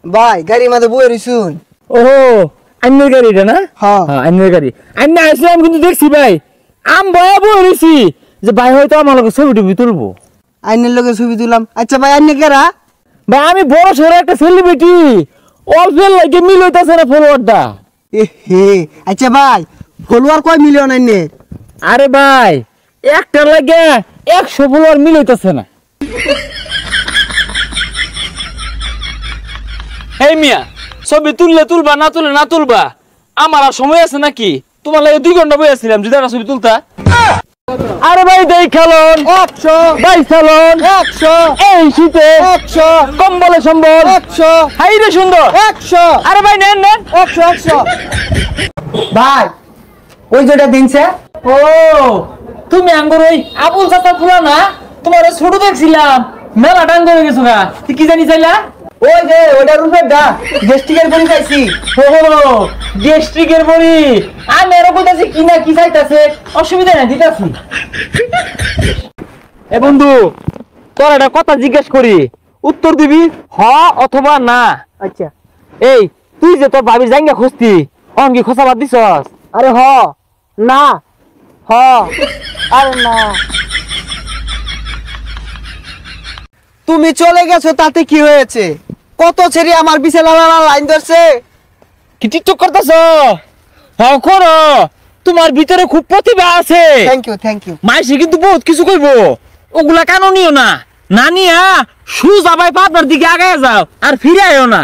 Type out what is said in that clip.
ভাই গাড়ি মাঝে বয়ে রইছুন। ওহো আন্নের গাড়িটা না? হ্যাঁ আন্নের গাড়ি। আন্না আসলাম কিন্তু দেখছি ভাই আম ভয়া বয়ে রইছি যে ভাই হয়তো আমার লগে ছবি টবি তুলবো। আইনের লগে ছবি তুলাম। আচ্ছা ভাই আইনে কেরা? ভাই আমি বড় সড়ো একটা সেলিব্রিটি, অল্পের লাগে মিল হইতাছে না ফলোয়ারটা। এ হে, আচ্ছা ভাই ফলোয়ার কয় মিলিয়ন আইনের? আরে ভাই একটা লাগে 100 ফলোয়ার মিল হইতাছে না। এই মিয়া ছবি তুললে তুলবা, না তুললে না তুলবা, আমার আর সময় আছে নাকি? তোমার লাগে 2 ঘন্টা বই আসছিলাম যদি একটা ছবি তুলতা। আরে ভাই দেই খেলন 100 ভাই খেলন 100 এই শীতে 100 কম্বলে সম্বল 100 হাই রে সুন্দর 100 আরে ভাই নেন নেন 100 ভাই ওই যেটা দিনছে। ও তুমি আঙ্গুর ওই আবুল চাচা ফুলা না? তোমার ছোট দেখছিলাম মেলা টাঙ্গ হয়ে গেছো গা, তুই কি জানি চাইলা? ওই যে ওটা রূপের দা গেস্টিকের বড়ি খাইছি। ও ডিস্ট্রিক্টের বড়ি আমি এর কইতাছি কি না কি চাইতাছে, অসুবিধা নাই দিতাছি। এ বন্ধু তোর একটা কথা জিজ্ঞেস করি, উত্তর দিবি হ অথবা না। আচ্ছা এই তুই যে তোর ভাবির জায়গা খুঁজতি অঙ্গি খোঁচা বাদ দিছস? আরে হ না হ আরে না তুমি চলে গেছো তাতে কি হয়েছে? কত ছেড়ে আমার বিছে লাইন ধরছে। কি টিকটক করতেছ? হ্যাঁ করো, তোমার ভিতরে খুব প্রতিভা আছে। থ্যাংক ইউ মাইসে কিন্তু বহুত কিছু কইবো, ওগুলা কেন নিও না, না নিয়া সুজা ভাই পাপড়ার দিকে আগায় যাও আর ফিরে আইও না।